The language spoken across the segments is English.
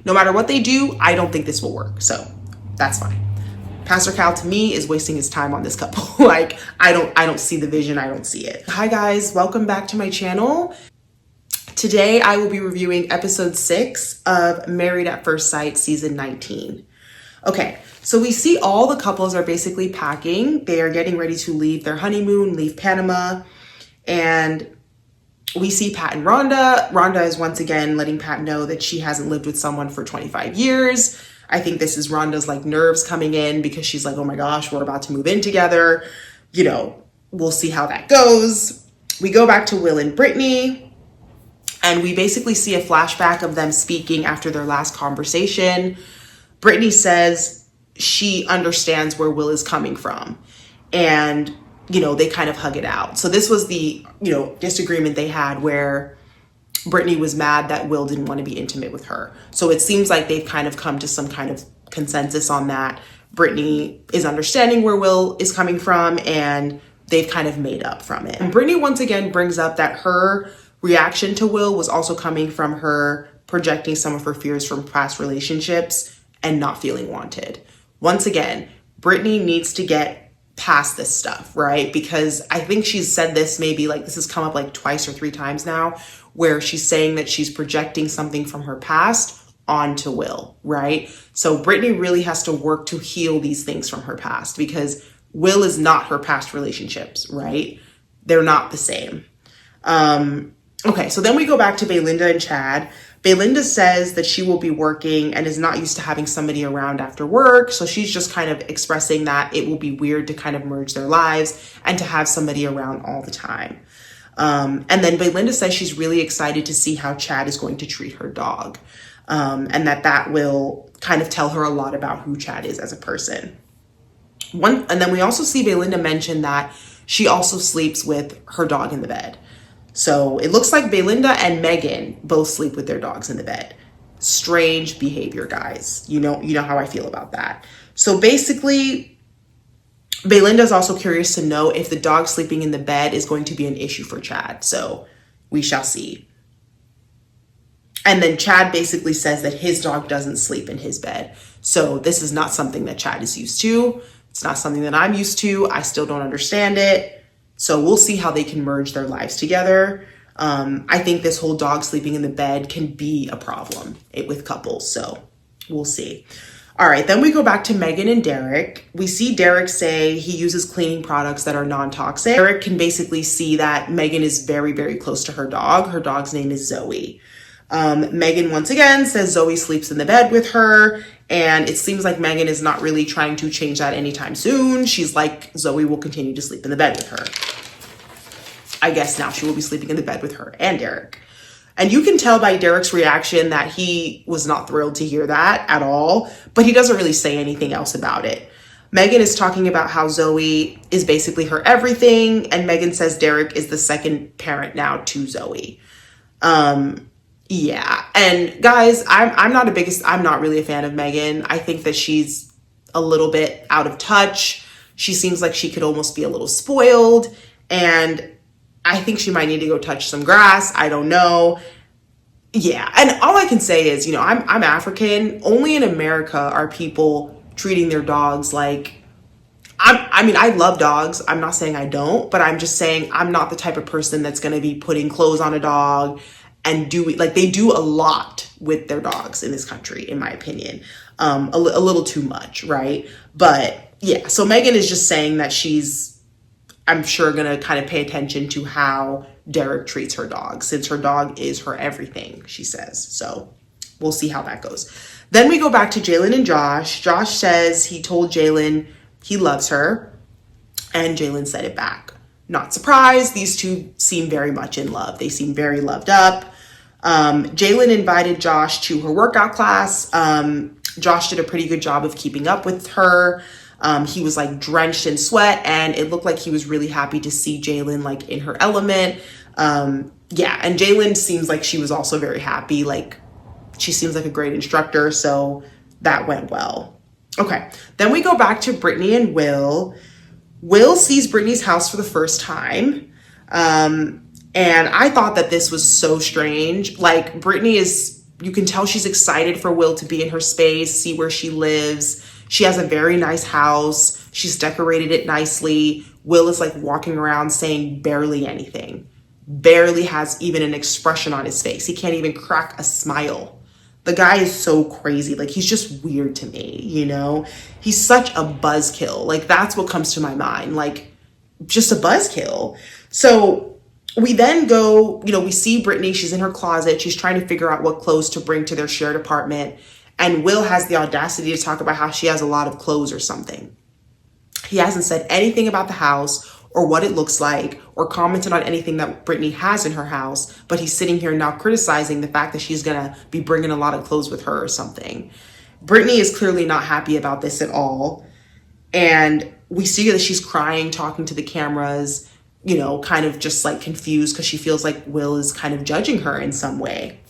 no matter what they do, I don't think this will work. So that's fine. Pastor Cal, to me, is wasting his time on this couple. Like, I don't see the vision. I don't see it. Hi guys, welcome back to my channel. Today, I will be reviewing episode 6 of Married at First Sight, season 19. Okay, so we see all the couples are basically packing. They are getting ready to leave their honeymoon, leave Panama, and we see Pat and Rhonda. Rhonda is once again letting Pat know that she hasn't lived with someone for 25 years. I think this is Rhonda's like nerves coming in because she's like, oh my gosh, we're about to move in together. You know, we'll see how that goes. We go back to Will and Brittany, and we basically see a flashback of them speaking after their last conversation. Brittany says she understands where Will is coming from, and, you know, they kind of hug it out. So this was the, you know, disagreement they had where Brittany was mad that Will didn't want to be intimate with her. So it seems like they've kind of come to some kind of consensus on that. Brittany is understanding where Will is coming from, and they've kind of made up from it. And Brittany once again brings up that her reaction to Will was also coming from her projecting some of her fears from past relationships and not feeling wanted. Once again, Brittany needs to get past this stuff, right? Because I think she's said this, maybe like this has come up like twice or 3 times now, where she's saying that she's projecting something from her past onto Will, right? So Brittany really has to work to heal these things from her past, because Will is not her past relationships, right? They're not the same. Okay, so then we go back to Belinda and Chad. Belinda says that she will be working and is not used to having somebody around after work. So she's just kind of expressing that it will be weird to kind of merge their lives and to have somebody around all the time. And then Belinda says she's really excited to see how Chad is going to treat her dog. And that will kind of tell her a lot about who Chad is as a person. And then we also see Belinda mention that she also sleeps with her dog in the bed. So it looks like Belinda and Megan both sleep with their dogs in the bed. Strange behavior, guys. You know how I feel about that. So basically, Belinda's also curious to know if the dog sleeping in the bed is going to be an issue for Chad. So we shall see. And then Chad basically says that his dog doesn't sleep in his bed. So this is not something that Chad is used to. It's not something that I'm used to. I still don't understand it. So we'll see how they can merge their lives together. I think this whole dog sleeping in the bed can be a problem with couples. So we'll see. All right, then we go back to Megan and Derek. We see Derek say he uses cleaning products that are non-toxic. Derek can basically see that Megan is very, very close to her dog. Her dog's name is Zoe. Megan once again says Zoe sleeps in the bed with her, and it seems like Megan is not really trying to change that anytime soon. She's like, Zoe will continue to sleep in the bed with her. I guess now she will be sleeping in the bed with her and Derek. And you can tell by Derek's reaction that he was not thrilled to hear that at all, but he doesn't really say anything else about it. Megan is talking about how Zoe is basically her everything, and Megan says Derek is the second parent now to Zoe. Yeah, and guys, I'm not really a fan of Megan. I think that she's a little bit out of touch. She seems like she could almost be a little spoiled, and I think she might need to go touch some grass. I don't know. Yeah, and all I can say is, you know, I'm African. Only in America are people treating their dogs like, I mean, I love dogs. I'm not saying I don't, but I'm just saying I'm not the type of person that's going to be putting clothes on a dog and they do a lot with their dogs in this country, in my opinion. A little too much, right? But yeah, so Megan is just saying that she's, I'm sure, gonna kind of pay attention to how Derek treats her dog, since her dog is her everything, she says. So we'll see how that goes. Then we go back to Jalen and Josh. Josh says he told Jalen he loves her, and Jalen said it back. Not surprised, these two seem very much in love. They seem very loved up. Jalen invited Josh to her workout class. Josh did a pretty good job of keeping up with her. He was like drenched in sweat, and it looked like he was really happy to see Jalen like in her element. Yeah, and Jalen seems like she was also very happy. Like, she seems like a great instructor, so that went well. Okay, then we go back to Brittany and Will. Will sees Brittany's house for the first time. And I thought that this was so strange. Like, Brittany is You can tell she's excited for Will to be in her space, see where she lives. She has a very nice house. She's decorated it nicely. Will is like walking around saying barely anything. Barely has even an expression on his face. He can't even crack a smile. The guy is so crazy. Like, he's just weird to me, you know? He's such a buzzkill. Like, that's what comes to my mind. Like, just a buzzkill. So we then go, you know, we see Brittany. She's in her closet. She's trying to figure out what clothes to bring to their shared apartment. And Will has the audacity to talk about how she has a lot of clothes or something. He hasn't said anything about the house or what it looks like, or commented on anything that Brittany has in her house, but he's sitting here now criticizing the fact that she's gonna be bringing a lot of clothes with her or something. Brittany is clearly not happy about this at all. And we see that she's crying, talking to the cameras, you know, kind of just like confused because she feels like Will is kind of judging her in some way.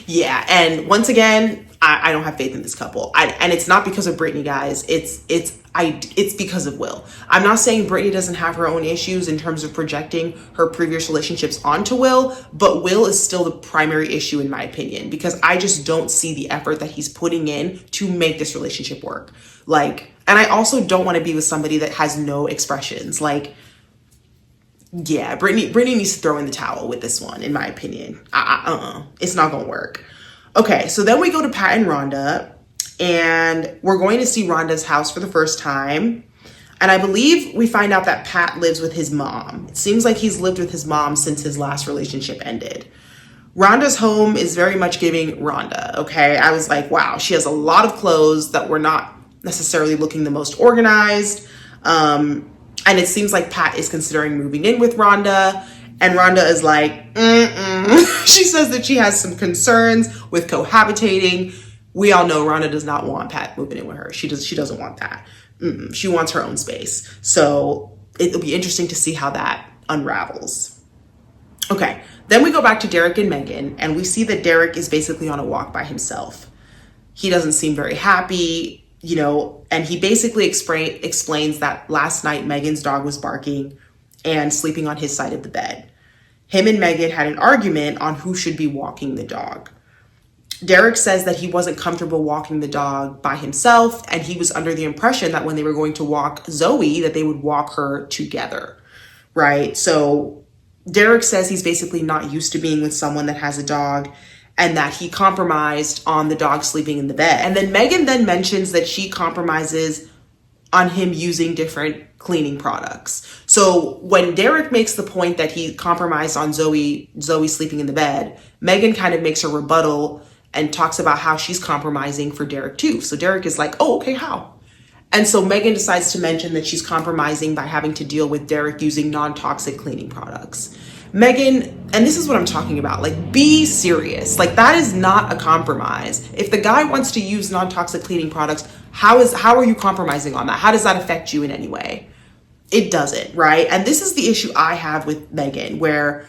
Yeah, and once again, I don't have faith in this couple. And it's not because of Brittany, guys. It's because of Will. I'm not saying Brittany doesn't have her own issues in terms of projecting her previous relationships onto Will, but Will is still the primary issue in my opinion, because I just don't see the effort that he's putting in to make this relationship work. Like, and I also don't want to be with somebody that has no expressions. Like, yeah, Brittany needs to throw in the towel with this one, in my opinion. It's not gonna work. Okay, so then we go to Pat and Rhonda, and we're going to see Rhonda's house for the first time. And I believe we find out that Pat lives with his mom. It seems like he's lived with his mom since his last relationship ended. Rhonda's home is very much giving Rhonda, okay? I was like, wow, she has a lot of clothes that were not necessarily looking the most organized. And it seems like Pat is considering moving in with Rhonda. And Rhonda is like, She says that she has some concerns with cohabitating. We all know Rhonda does not want Pat moving in with her. She doesn't want that. She wants her own space. So it'll be interesting to see how that unravels. Okay, then we go back to Derek and Megan, and we see that Derek is basically on a walk by himself. He doesn't seem very happy, you know, and he basically explains that last night Megan's dog was barking and sleeping on his side of the bed. Him and Megan had an argument on who should be walking the dog. Derek says that he wasn't comfortable walking the dog by himself, and he was under the impression that when they were going to walk Zoe, that they would walk her together, right? So Derek says he's basically not used to being with someone that has a dog, and that he compromised on the dog sleeping in the bed. And then Megan then mentions that she compromises on him using different cleaning products. So when Derek makes the point that he compromised on Zoe sleeping in the bed, Megan kind of makes a rebuttal and talks about how she's compromising for Derek too. So Derek is like, oh, okay, how? And so Megan decides to mention that she's compromising by having to deal with Derek using non-toxic cleaning products. Megan, and this is what I'm talking about, like, be serious. Like, that is not a compromise. If the guy wants to use non-toxic cleaning products, how are you compromising on that? How does that affect you in any way? It doesn't, right? And this is the issue I have with Megan, where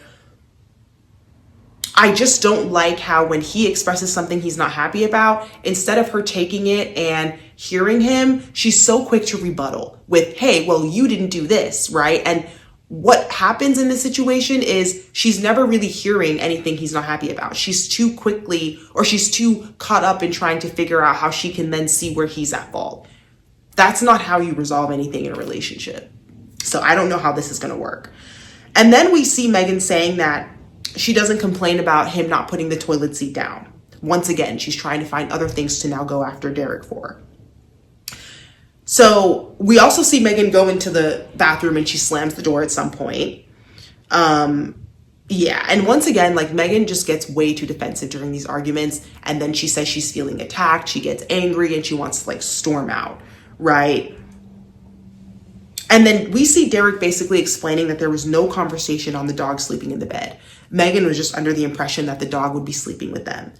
I just don't like how when he expresses something he's not happy about, instead of her taking it and hearing him, she's so quick to rebuttal with, hey, well, you didn't do this, right? And what happens in this situation is she's never really hearing anything he's not happy about. She's too caught up in trying to figure out how she can then see where he's at fault. That's not how you resolve anything in a relationship. So I don't know how this is going to work. And then we see Megan saying that she doesn't complain about him not putting the toilet seat down. Once again, she's trying to find other things to now go after Derek for. So we also see Megan go into the bathroom and she slams the door at some point. Yeah. And once again, like, Megan just gets way too defensive during these arguments. And then she says she's feeling attacked. She gets angry and she wants to, like, storm out. Right. And then we see Derek basically explaining that there was no conversation on the dog sleeping in the bed. Megan was just under the impression that the dog would be sleeping with them.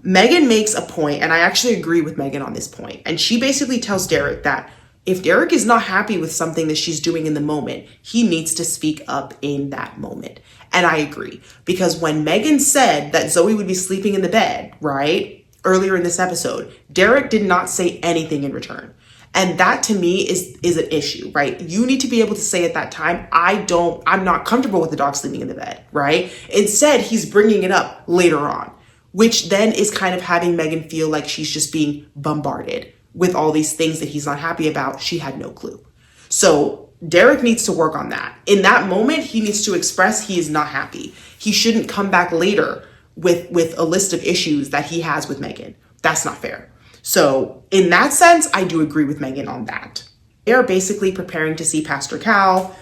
Megan makes a point, and I actually agree with Megan on this point. And she basically tells Derek that if Derek is not happy with something that she's doing in the moment, he needs to speak up in that moment. And I agree, because when Megan said that Zoe would be sleeping in the bed, right, earlier in this episode, Derek did not say anything in return. And that to me is an issue, right? You need to be able to say at that time, I'm not comfortable with the dog sleeping in the bed, right? Instead, he's bringing it up later on, which then is kind of having Megan feel like she's just being bombarded with all these things that he's not happy about. She had no clue. So Derek needs to work on that. In that moment, he needs to express he is not happy. He shouldn't come back later with a list of issues that he has with Megan. That's not fair. So in that sense, I do agree with Megan on that. They are basically preparing to see Pastor Cal.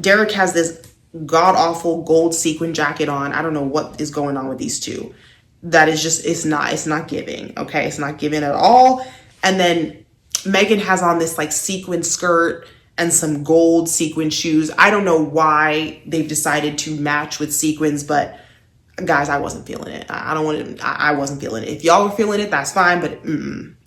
Derek has this god-awful gold sequin jacket on. I don't know what is going on with these two. That is just, it's not giving, okay? It's not giving at all. And then Megan has on this like sequin skirt and some gold sequin shoes. I don't know why they've decided to match with sequins, but guys, I wasn't feeling it. I wasn't feeling it. If y'all were feeling it, that's fine. But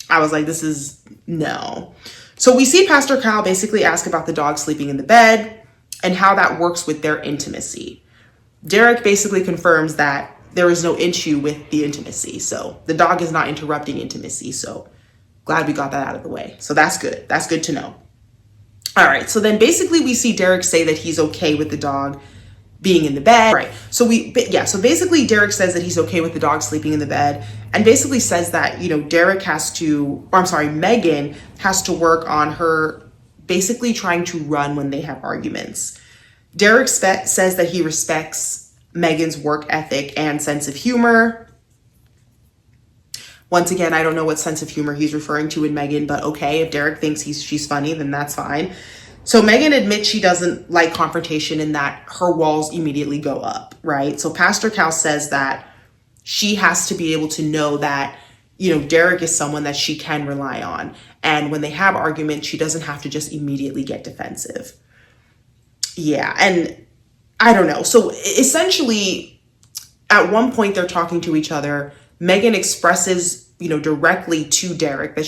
I was like, this is no. So we see Pastor Cal basically ask about the dog sleeping in the bed and how that works with their intimacy. Derek basically confirms that there is no issue with the intimacy. So the dog is not interrupting intimacy. So glad we got that out of the way. So that's good. That's good to know. All right. So then basically we see Derek say that he's okay with the dog being in the bed. Right. So so basically Derek says that he's okay with the dog sleeping in the bed and basically says that, Megan has to work on her basically trying to run when they have arguments. Derek says that he respects Megan's work ethic and sense of humor. Once again, I don't know what sense of humor he's referring to in Megan, but okay, if Derek thinks she's funny, then that's fine. So Megan admits she doesn't like confrontation and that her walls immediately go up, right? So Pastor Cal says that she has to be able to know that, Derek is someone that she can rely on. And when they have arguments, she doesn't have to just immediately get defensive. Yeah, and I don't know. So essentially, at one point they're talking to each other. Megan expresses, directly to Derek that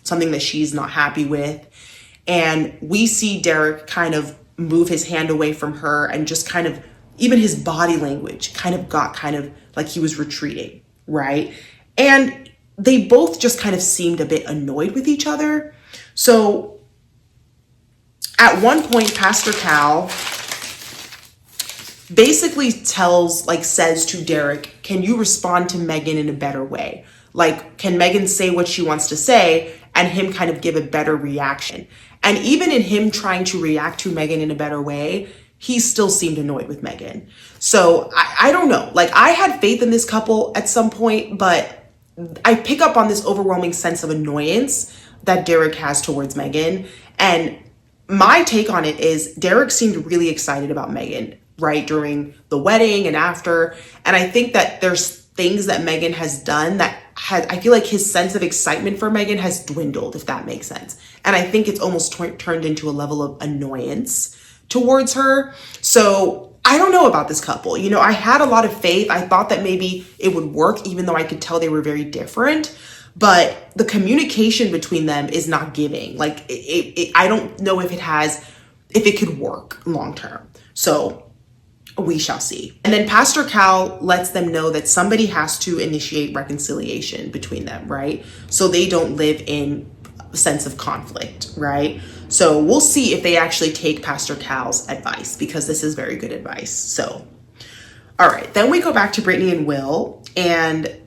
something that she's not happy with. And we see Derek kind of move his hand away from her and just kind of, even his body language got like he was retreating, right? And they both just kind of seemed a bit annoyed with each other. So at one point, Pastor Cal basically says to Derek, can you respond to Megan in a better way? Like, can Megan say what she wants to say and him kind of give a better reaction? And even in him trying to react to Megan in a better way, he still seemed annoyed with Megan. So I don't know. Like, I had faith in this couple at some point, but I pick up on this overwhelming sense of annoyance that Derek has towards Megan. And my take on it is Derek seemed really excited about Megan, right, during the wedding and after. And I think that there's things that Megan has done that I feel like his sense of excitement for Megan has dwindled, if that makes sense. And I think it's almost turned into a level of annoyance towards her. So I don't know about this couple. I had a lot of faith. I thought that maybe it would work, even though I could tell they were very different. But the communication between them is not giving. Like, I don't know if it could work long term. So we shall see. And then Pastor Cal lets them know that somebody has to initiate reconciliation between them, right? So they don't live in a sense of conflict, right? So we'll see if they actually take Pastor Cal's advice, because this is very good advice. So, all right, then we go back to Brittany and Will, and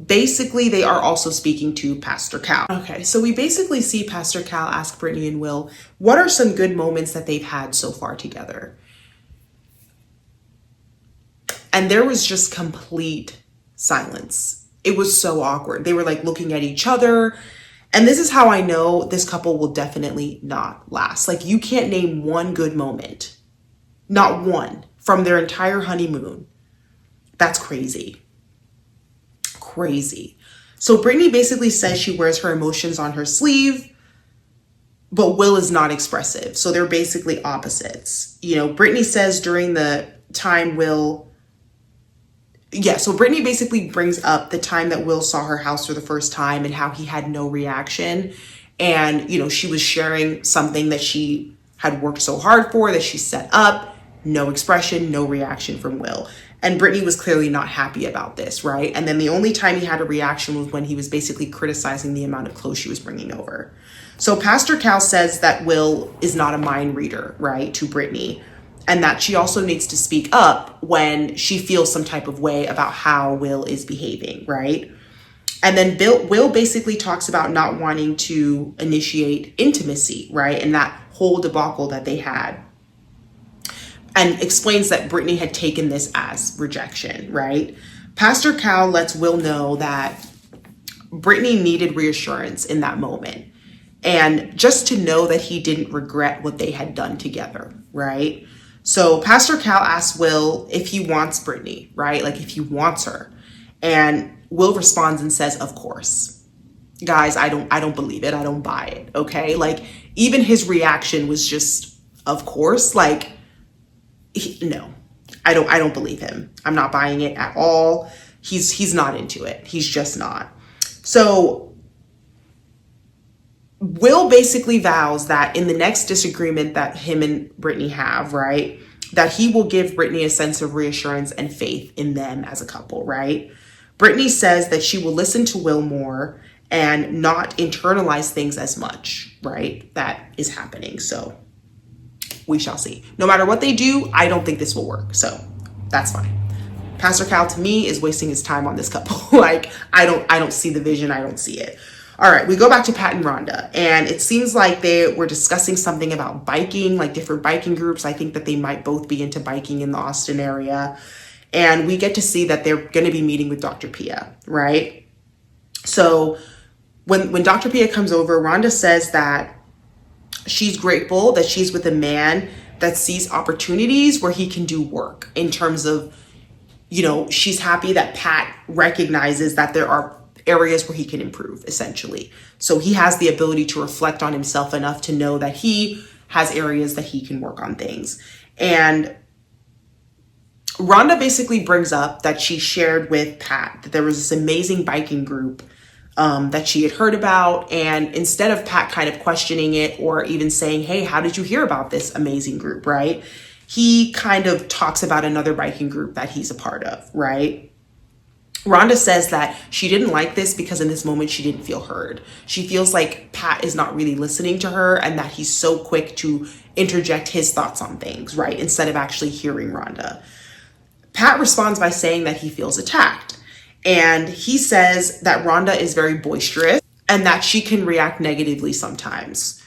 basically they are also speaking to Pastor Cal. Okay, so we basically see Pastor Cal ask Brittany and Will, what are some good moments that they've had so far together? And there was just complete silence. It was so awkward. They were like looking at each other. And this is how I know this couple will definitely not last. Like, you can't name one good moment, not one, from their entire honeymoon. That's crazy. Crazy. So Brittany basically says she wears her emotions on her sleeve, but Will is not expressive. So they're basically opposites. Brittany says during the time so Brittany basically brings up the time that Will saw her house for the first time and how he had no reaction. And, she was sharing something that she had worked so hard for, that she set up, no expression, no reaction from Will. And Brittany was clearly not happy about this, right? And then the only time he had a reaction was when he was basically criticizing the amount of clothes she was bringing over. So Pastor Cal says that Will is not a mind reader, right, to Brittany, and that she also needs to speak up when she feels some type of way about how Will is behaving, right? And then Will basically talks about not wanting to initiate intimacy, right? And that whole debacle that they had. And explains that Brittany had taken this as rejection, right? Pastor Cal lets Will know that Brittany needed reassurance in that moment. And just to know that he didn't regret what they had done together, right? So Pastor Cal asks Will if he wants Brittany, right? Like if he wants her. And Will responds and says, of course. Guys, I don't believe it. I don't buy it. Okay. Like even his reaction was just, of course, like, no, I don't believe him. I'm not buying it at all. He's not into it. He's just not. So Will basically vows that in the next disagreement that him and Brittany have, right, that he will give Brittany a sense of reassurance and faith in them as a couple, right? Brittany says that she will listen to Will more and not internalize things as much, right? That is happening. So we shall see. No matter what they do, I don't think this will work. So that's fine. Pastor Cal, to me, is wasting his time on this couple. Like, I don't see the vision. I don't see it. All right, we go back to Pat and Rhonda, and it seems like they were discussing something about biking, like different biking groups. I think that they might both be into biking in the Austin area. And we get to see that they're going to be meeting with Dr. Pia, right? So when Dr. Pia comes over, Rhonda says that she's grateful that she's with a man that sees opportunities where he can do work in terms of, you know, she's happy that Pat recognizes that there are areas where he can improve, essentially. So he has the ability to reflect on himself enough to know that he has areas that he can work on things. And Rhonda basically brings up that she shared with Pat that there was this amazing biking group that she had heard about. And instead of Pat kind of questioning it or even saying, hey, how did you hear about this amazing group, right? He kind of talks about another biking group that he's a part of, right? Rhonda says that she didn't like this because in this moment she didn't feel heard. She feels like Pat is not really listening to her and that he's so quick to interject his thoughts on things, right? Instead of actually hearing Rhonda. Pat responds by saying that he feels attacked. And he says that Rhonda is very boisterous and that she can react negatively sometimes.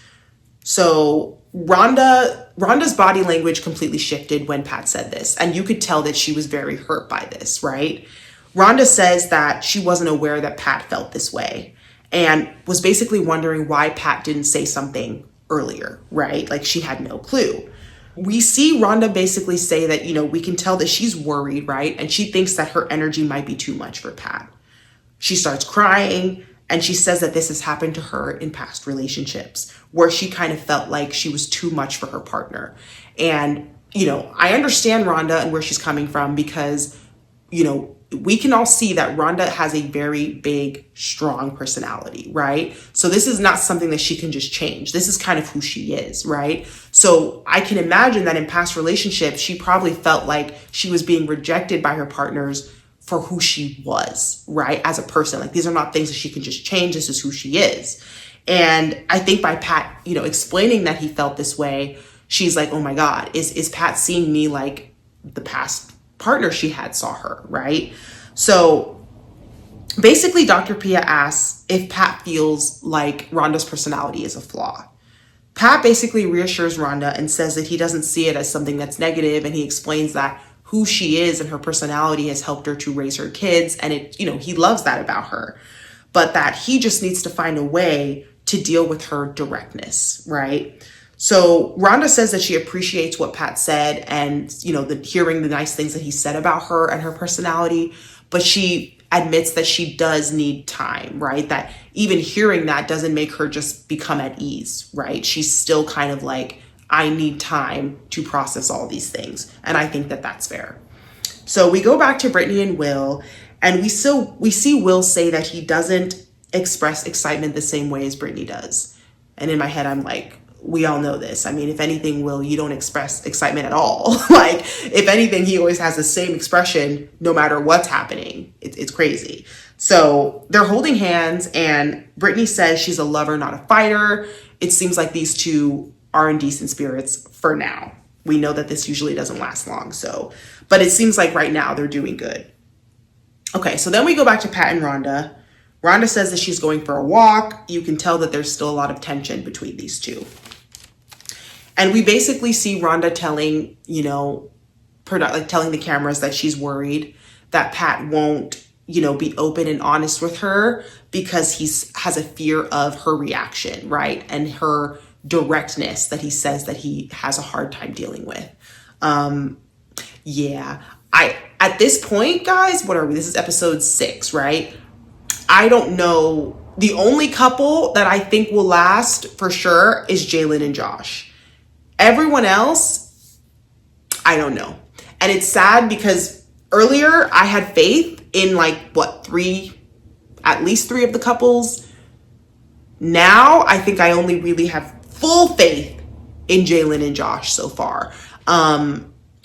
So Rhonda's body language completely shifted when Pat said this. And you could tell that she was very hurt by this, right? Rhonda says that she wasn't aware that Pat felt this way and was basically wondering why Pat didn't say something earlier, right? Like she had no clue. We see Rhonda basically say that, you know, we can tell that she's worried, right? And she thinks that her energy might be too much for Pat. She starts crying and she says that this has happened to her in past relationships where she kind of felt like she was too much for her partner. And, you know, I understand Rhonda and where she's coming from because, you know, we can all see that Rhonda has a very big, strong personality, right? So this is not something that she can just change. This is kind of who she is, right? So I can imagine that in past relationships, she probably felt like she was being rejected by her partners for who she was, right? As a person, like these are not things that she can just change. This is who she is. And I think by Pat, you know, explaining that he felt this way, she's like, oh my God, is Pat seeing me like the past partner she had saw her, right? So basically Dr. Pia asks if Pat feels like Rhonda's personality is a flaw. Pat basically reassures Rhonda and says that he doesn't see it as something that's negative, and he explains that who she is and her personality has helped her to raise her kids, and it, you know, he loves that about her, but that he just needs to find a way to deal with her directness, right? So Rhonda says that she appreciates what Pat said and, you know, hearing the nice things that he said about her and her personality, but she admits that she does need time, right? That even hearing that doesn't make her just become at ease, right? She's still kind of like, I need time to process all these things. And I think that that's fair. So we go back to Brittany and Will, and we see Will say that he doesn't express excitement the same way as Brittany does. And in my head, I'm like, we all know this. I mean, if anything, Will, you don't express excitement at all. Like, if anything, he always has the same expression no matter what's happening. It's crazy. So they're holding hands, and Brittany says she's a lover, not a fighter. It seems like these two are in decent spirits for now. We know that this usually doesn't last long. So, but it seems like right now they're doing good. Okay, so then we go back to Pat and Rhonda. Rhonda says that she's going for a walk. You can tell that there's still a lot of tension between these two. And we basically see Rhonda telling, telling the cameras that she's worried that Pat won't, be open and honest with her because he has a fear of her reaction, right? And her directness that he says that he has a hard time dealing with. At this point, guys, what are we? This is episode 6, right? I don't know. The only couple that I think will last for sure is Jalen and Josh. Everyone else, I don't know. And it's sad because earlier I had faith in at least three of the couples. Now I think I only really have full faith in Jalen and Josh so far.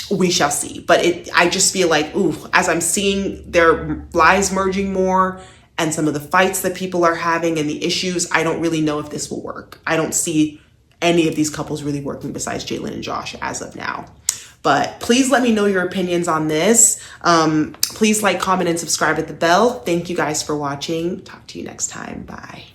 We shall see. But I just feel like, as I'm seeing their lives merging more and some of the fights that people are having and the issues, I don't really know if this will work. I don't see any of these couples really working besides Jalen and Josh as of now. But please let me know your opinions on this. Please like, comment, and subscribe at the bell. Thank you guys for watching. Talk to you next time. Bye.